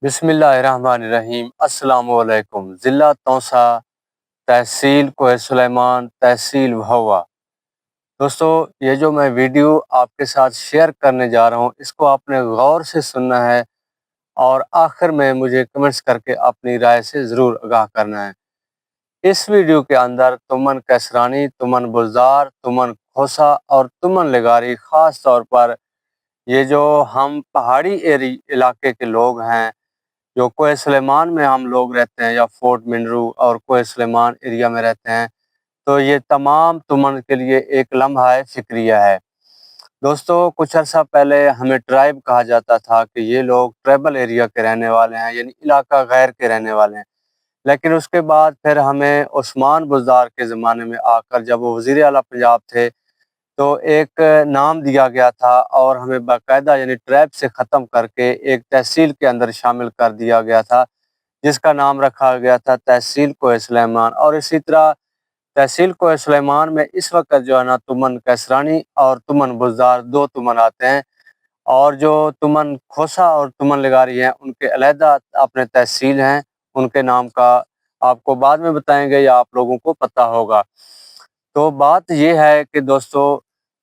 بسم اللہ الرحمن الرحیم۔ السلام علیکم۔ ضلع توسا، تحصیل کوہ سلیمان، تحصیل بھوا۔ دوستو، یہ جو میں ویڈیو آپ کے ساتھ شیئر کرنے جا رہا ہوں، اس کو آپ نے غور سے سننا ہے اور آخر میں مجھے کمنٹس کر کے اپنی رائے سے ضرور آگاہ کرنا ہے۔ اس ویڈیو کے اندر تمن کیسرانی، تمن بزدار، تمن کھوسا اور تمن لگاری، خاص طور پر یہ جو ہم پہاڑی علاقے کے لوگ ہیں، جو کوہ سلیمان میں ہم لوگ رہتے ہیں یا فورٹ منرو اور کوہ سلیمان ایریا میں رہتے ہیں، تو یہ تمام تمن کے لیے ایک لمحہ فکریہ ہے۔ دوستو، کچھ عرصہ پہلے ہمیں ٹرائب کہا جاتا تھا کہ یہ لوگ ٹرائبل ایریا کے رہنے والے ہیں، یعنی علاقہ غیر کے رہنے والے ہیں۔ لیکن اس کے بعد پھر ہمیں عثمان بزدار کے زمانے میں آ کر، جب وہ وزیر اعلیٰ پنجاب تھے، تو ایک نام دیا گیا تھا اور ہمیں باقاعدہ یعنی ٹرائب سے ختم کر کے ایک تحصیل کے اندر شامل کر دیا گیا تھا، جس کا نام رکھا گیا تھا تحصیل کوہ سلیمان۔ اور اسی طرح تحصیل کوہ سلیمان میں اس وقت جو ہے نا تمن کیسرانی اور تمن بزدار دو تمن آتے ہیں، اور جو تمن کھوسا اور تمن لگاری ہیں ان کے علیحدہ اپنے تحصیل ہیں، ان کے نام کا آپ کو بعد میں بتائیں گے یا آپ لوگوں کو پتہ ہوگا۔ تو بات یہ ہے کہ دوستو،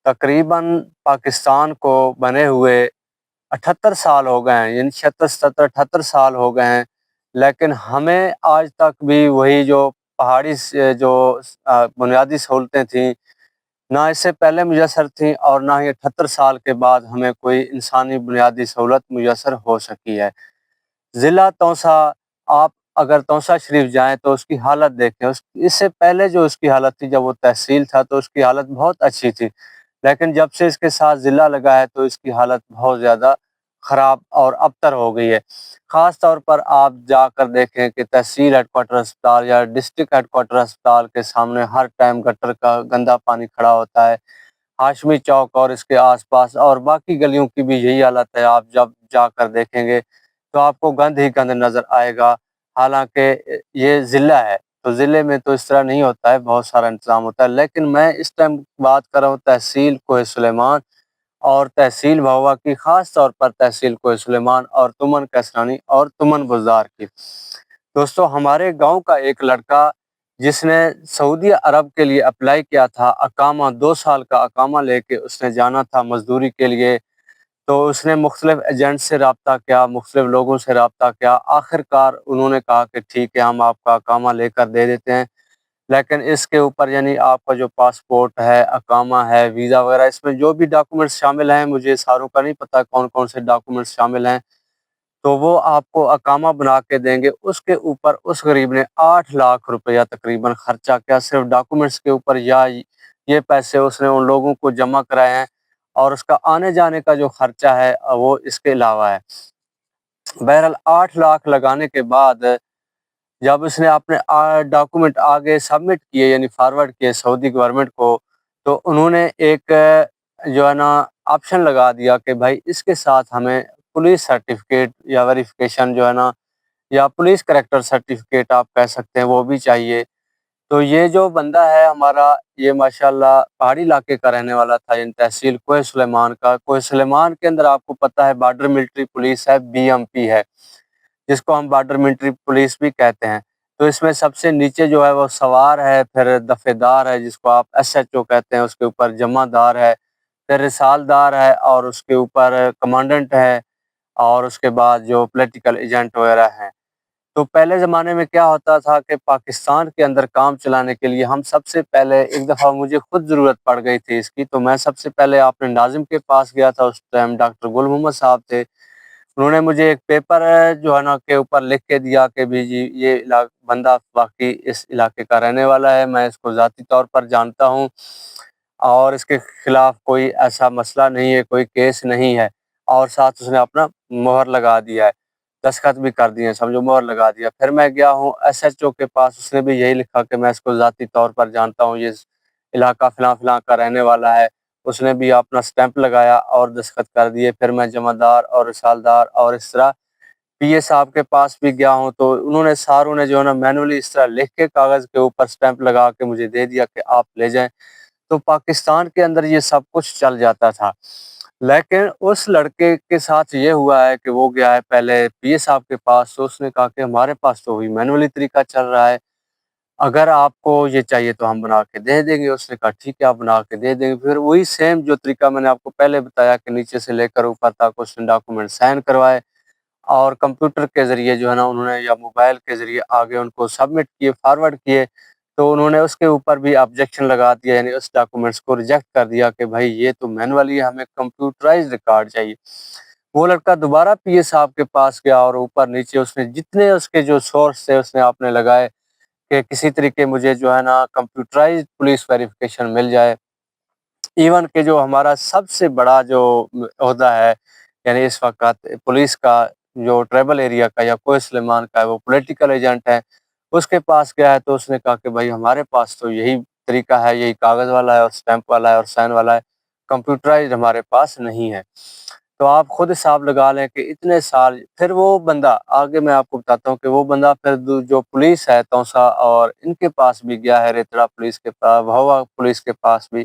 تقریباً پاکستان کو بنے ہوئے 78 سال ہو گئے ہیں، یعنی 76 77 78 سال ہو گئے ہیں، لیکن ہمیں آج تک بھی وہی جو پہاڑی جو بنیادی سہولتیں تھیں، نہ اس سے پہلے میسر تھیں اور نہ ہی 78 سال کے بعد ہمیں کوئی انسانی بنیادی سہولت میسر ہو سکی ہے۔ ضلع توسا، آپ اگر توسا شریف جائیں تو اس کی حالت دیکھیں، اس سے پہلے جو اس کی حالت تھی جب وہ تحصیل تھا تو اس کی حالت بہت اچھی تھی، لیکن جب سے اس کے ساتھ ضلع لگا ہے تو اس کی حالت بہت زیادہ خراب اور ابتر ہو گئی ہے۔ خاص طور پر آپ جا کر دیکھیں کہ تحصیل ہیڈ کوارٹر اسپتال یا ڈسٹرکٹ ہیڈ کوارٹر اسپتال کے سامنے ہر ٹائم گٹر کا گندا پانی کھڑا ہوتا ہے۔ ہاشمی چوک اور اس کے آس پاس اور باقی گلیوں کی بھی یہی حالت ہے۔ آپ جب جا کر دیکھیں گے تو آپ کو گند ہی گند نظر آئے گا، حالانکہ یہ ضلع ہے تو ضلع میں تو اس طرح نہیں ہوتا ہے، بہت سارا انتظام ہوتا ہے۔ لیکن میں اس ٹائم بات کر رہا ہوں تحصیل کوہ سلیمان اور تحصیل بھوا کی، خاص طور پر تحصیل کوہ سلیمان اور تمن کیسرانی اور تمن بزدار کی۔ دوستو، ہمارے گاؤں کا ایک لڑکا جس نے سعودی عرب کے لیے اپلائی کیا تھا، اقامہ 2 سال کا اقامہ لے کے اس نے جانا تھا مزدوری کے لیے، تو اس نے مختلف ایجنٹ سے رابطہ کیا، مختلف لوگوں سے رابطہ کیا، آخر کار انہوں نے کہا کہ ٹھیک ہے، ہم آپ کا اقامہ لے کر دے دیتے ہیں، لیکن اس کے اوپر یعنی آپ کا جو پاسپورٹ ہے، اقامہ ہے، ویزا وغیرہ، اس میں جو بھی ڈاکومنٹس شامل ہیں، مجھے ساروں کا نہیں پتہ کون کون سے ڈاکومنٹس شامل ہیں، تو وہ آپ کو اقامہ بنا کے دیں گے۔ اس کے اوپر اس غریب نے 8 لاکھ روپیہ تقریباً خرچہ کیا صرف ڈاکومنٹس کے اوپر، یا یہ پیسے اس نے ان لوگوں کو جمع کرائے ہیں اور اس کا آنے جانے کا جو خرچہ ہے وہ اس کے علاوہ ہے۔ بہرحال 8 لاکھ لگانے کے بعد جب اس نے اپنے ڈاکومنٹ آگے سبمٹ کیے، یعنی فارورڈ کیے سعودی گورنمنٹ کو، تو انہوں نے ایک جو ہے نا آپشن لگا دیا کہ بھائی اس کے ساتھ ہمیں پولیس سرٹیفکیٹ یا ویریفیکیشن جو ہے نا، یا پولیس کریکٹر سرٹیفکیٹ آپ کہہ سکتے ہیں، وہ بھی چاہیے۔ تو یہ جو بندہ ہے ہمارا، یہ ماشاءاللہ پہاڑی علاقے کا رہنے والا تھا، یعنی تحصیل کوہ سلیمان کا۔ کوہ سلیمان کے اندر آپ کو پتہ ہے بارڈر ملٹری پولیس ہے، BMP ہے، جس کو ہم بارڈر ملٹری پولیس بھی کہتے ہیں۔ تو اس میں سب سے نیچے جو ہے وہ سوار ہے، پھر دفعہ دار ہے جس کو آپ SHO کہتے ہیں، اس کے اوپر جمع دار ہے، پھر رسال دار ہے، اور اس کے اوپر کمانڈنٹ ہے، اور اس کے بعد جو پولیٹیکل ایجنٹ وغیرہ ہیں۔ تو پہلے زمانے میں کیا ہوتا تھا کہ پاکستان کے اندر کام چلانے کے لیے ہم سب سے پہلے، ایک دفعہ مجھے خود ضرورت پڑ گئی تھی اس کی، تو میں سب سے پہلے اپنے ناظم کے پاس گیا تھا، اس ٹائم ڈاکٹر گل محمد صاحب تھے۔ انہوں نے مجھے ایک پیپر جو ہے نا کے اوپر لکھ کے دیا کہ بھی جی یہ بندہ واقعی اس علاقے کا رہنے والا ہے، میں اس کو ذاتی طور پر جانتا ہوں اور اس کے خلاف کوئی ایسا مسئلہ نہیں ہے، کوئی کیس نہیں ہے، اور ساتھ اس نے اپنا مہر لگا دیا ہے، دستخط بھی کر دیے، سمجھو مہر لگا دیا۔ پھر میں گیا ہوں SHO کے پاس، اس نے بھی یہی لکھا کہ میں اس کو ذاتی طور پر جانتا ہوں، یہ علاقہ فلاں فلاں کا رہنے والا ہے، اس نے بھی اپنا سٹیمپ لگایا اور دستخط کر دیے۔ پھر میں جمع دار اور رسالدار اور اس طرح PA صاحب کے پاس بھی گیا ہوں، تو انہوں نے ساروں نے جو ہے نا مینولی اس طرح لکھ کے کاغذ کے اوپر سٹیمپ لگا کے مجھے دے دیا کہ آپ لے جائیں۔ تو پاکستان کے اندر یہ سب کچھ چل جاتا تھا۔ لیکن اس لڑکے کے ساتھ یہ ہوا ہے کہ وہ گیا ہے پہلے پی اے صاحب کے پاس، تو اس نے کہا کہ ہمارے پاس تو وہی مینولی طریقہ چل رہا ہے، اگر آپ کو یہ چاہیے تو ہم بنا کے دے دیں گے۔ اس نے کہا ٹھیک ہے، آپ بنا کے دے دیں گے۔ پھر وہی سیم جو طریقہ میں نے آپ کو پہلے بتایا کہ نیچے سے لے کر اوپر تک اس نے ڈاکومنٹ سائن کروائے، اور کمپیوٹر کے ذریعے جو ہے نا انہوں نے یا موبائل کے ذریعے آگے ان کو سبمٹ کیے، فارورڈ کیے، تو انہوں نے اس کے اوپر بھی آبجیکشن لگا دیا، یعنی اس ڈاکومنٹس کو ریجیکٹ کر دیا کہ بھائی یہ تو مینولی ہے، ہمیں کمپیوٹرائز ریکارڈ چاہیے۔ وہ لڑکا دوبارہ پی اے صاحب کے پاس گیا اور اوپر نیچے اس نے جتنے اس کے جو سورس تھے اس نے آپ نے لگائے کہ کسی طریقے مجھے جو ہے نا کمپیوٹرائز پولیس ویریفیکیشن مل جائے۔ ایون کہ جو ہمارا سب سے بڑا جو عہدہ ہے، یعنی اس وقت پولیس کا جو ٹرائبل ایریا کا یا کوہ سلیمان کا ہے، وہ پولیٹیکل ایجنٹ ہے، اس کے پاس گیا ہے تو اس نے کہا کہ بھائی ہمارے پاس تو یہی طریقہ ہے، یہی کاغذ والا ہے اور سٹیمپ والا ہے اور سائن والا ہے، کمپیوٹرائز ہمارے پاس نہیں ہے۔ تو آپ خود حساب لگا لیں کہ اتنے سال پھر وہ بندہ، آگے میں آپ کو بتاتا ہوں کہ وہ بندہ پھر جو پولیس ہے توسا اور ان کے پاس بھی گیا ہے، ریتڑا پولیس کے پاس، بھوا پولیس کے پاس بھی،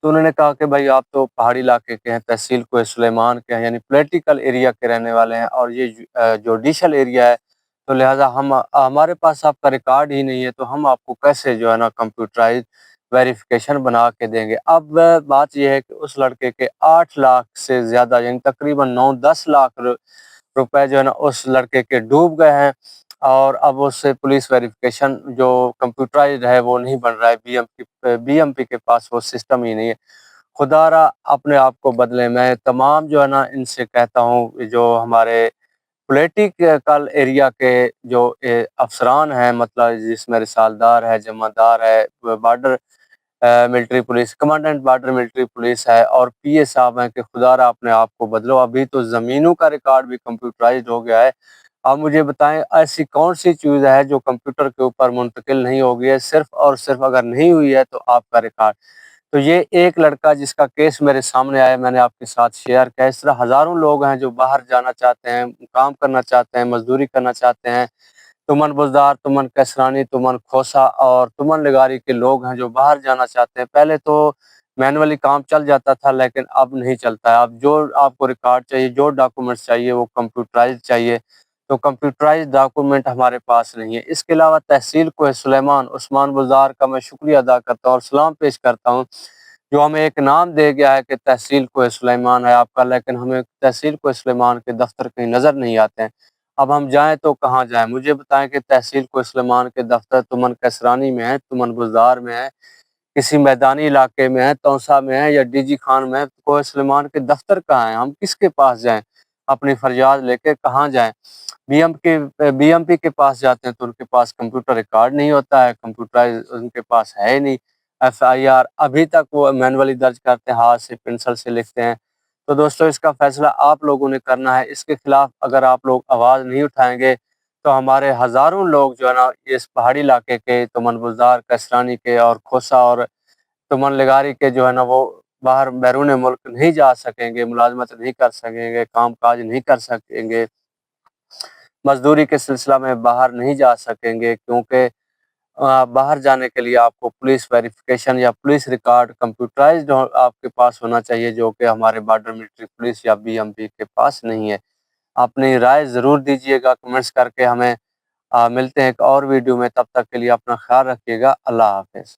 تو انہوں نے کہا کہ بھائی آپ تو پہاڑی علاقے کے ہیں، تحصیل کوہ سلیمان کے ہیں، یعنی پولیٹیکل ایریا کے رہنے والے ہیں، اور یہ جوڈیشل ایریا ہے، تو لہٰذا ہمارے پاس آپ کا ریکارڈ ہی نہیں ہے، تو ہم آپ کو کیسے جو ہے نا کمپیوٹرائز ویریفیکیشن بنا کے دیں گے۔ اب بات یہ ہے کہ اس لڑکے کے 8 لاکھ سے زیادہ، یعنی تقریباً 9-10 لاکھ روپے جو ہے نا اس لڑکے کے ڈوب گئے ہیں، اور اب اس سے پولیس ویریفیکیشن جو کمپیوٹرائزڈ ہے وہ نہیں بن رہا ہے، بی ایم پی کے پاس وہ سسٹم ہی نہیں ہے۔ خدا را اپنے آپ کو بدلے۔ میں تمام جو ہے نا ان سے کہتا ہوں، جو ہمارے پولیٹیکل ایریا کے جو افسران ہیں، مطلب جس میں رسالدار ہے، جمعدار ہے، border military police commandant, border military police ہے، اور پی اے صاحب ہیں، کہ خدا را اپنے آپ کو بدلو۔ ابھی تو زمینوں کا ریکارڈ بھی کمپیوٹرائزڈ ہو گیا ہے، آپ مجھے بتائیں ایسی کون سی چیز ہے جو کمپیوٹر کے اوپر منتقل نہیں ہو گئی ہے؟ صرف اور صرف اگر نہیں ہوئی ہے تو آپ کا ریکارڈ۔ تو یہ ایک لڑکا جس کا کیس میرے سامنے آیا، میں نے آپ کے ساتھ شیئر کیا، اس طرح ہزاروں لوگ ہیں جو باہر جانا چاہتے ہیں، کام کرنا چاہتے ہیں، مزدوری کرنا چاہتے ہیں، تمن بزدار، تمن کسرانی، تمن کھوسا اور تمن لگاری کے لوگ ہیں جو باہر جانا چاہتے ہیں۔ پہلے تو مینولی کام چل جاتا تھا، لیکن اب نہیں چلتا ہے۔ اب جو آپ کو ریکارڈ چاہیے، جو ڈاکومنٹس چاہیے، وہ کمپیوٹرائز چاہیے، تو کمپیوٹرائز ڈاکومنٹ ہمارے پاس نہیں ہے۔ اس کے علاوہ تحصیل کوہ سلیمان عثمان بزدار کا میں شکریہ ادا کرتا ہوں اور سلام پیش کرتا ہوں، جو ہمیں ایک نام دے گیا ہے کہ تحصیل کوہ سلیمان ہے آپ کا، لیکن ہمیں تحصیل کوہ سلیمان کے دفتر کہیں نظر نہیں آتے ہیں۔ اب ہم جائیں تو کہاں جائیں؟ مجھے بتائیں کہ تحصیل کوہ سلیمان کے دفتر تمن کسرانی میں ہے، تمن بزدار میں ہے، کسی میدانی علاقے میں ہے، توسا میں ہے، یا ڈی جی خان میں ہے؟ کوہ سلیمان کے دفتر کہاں ہیں؟ ہم کس کے پاس جائیں؟ اپنی فریاد لے کے کہاں جائیں؟ بی ایم پی کے پاس جاتے ہیں تو ان کے پاس کمپیوٹر ریکارڈ نہیں ہوتا ہے، کمپیوٹرائز ان کے پاس ہے ہی نہیں۔ ایف آئی آر ابھی تک وہ مینولی درج کرتے ہیں، ہاتھ سے پنسل سے لکھتے ہیں۔ تو دوستو اس کا فیصلہ آپ لوگوں نے کرنا ہے۔ اس کے خلاف اگر آپ لوگ آواز نہیں اٹھائیں گے تو ہمارے ہزاروں لوگ جو ہے نا اس پہاڑی علاقے کے، تمن بزدار، کسرانی کے اور کھوسا اور تمن لگاری کے جو ہے نا، وہ باہر بیرون ملک نہیں جا سکیں گے، ملازمت نہیں کر سکیں گے، کام کاج نہیں کر سکیں گے، مزدوری کے سلسلہ میں باہر نہیں جا سکیں گے، کیونکہ باہر جانے کے لیے آپ کو پولیس ویریفیکیشن یا پولیس ریکارڈ کمپیوٹرائزڈ آپ کے پاس ہونا چاہیے، جو کہ ہمارے بارڈر ملٹری پولیس یا بی ایم پی کے پاس نہیں ہے۔ اپنی رائے ضرور دیجیے گا کمنٹس کر کے ہمیں۔ ملتے ہیں ایک اور ویڈیو میں، تب تک کے لیے اپنا خیال رکھیے گا۔ اللہ حافظ۔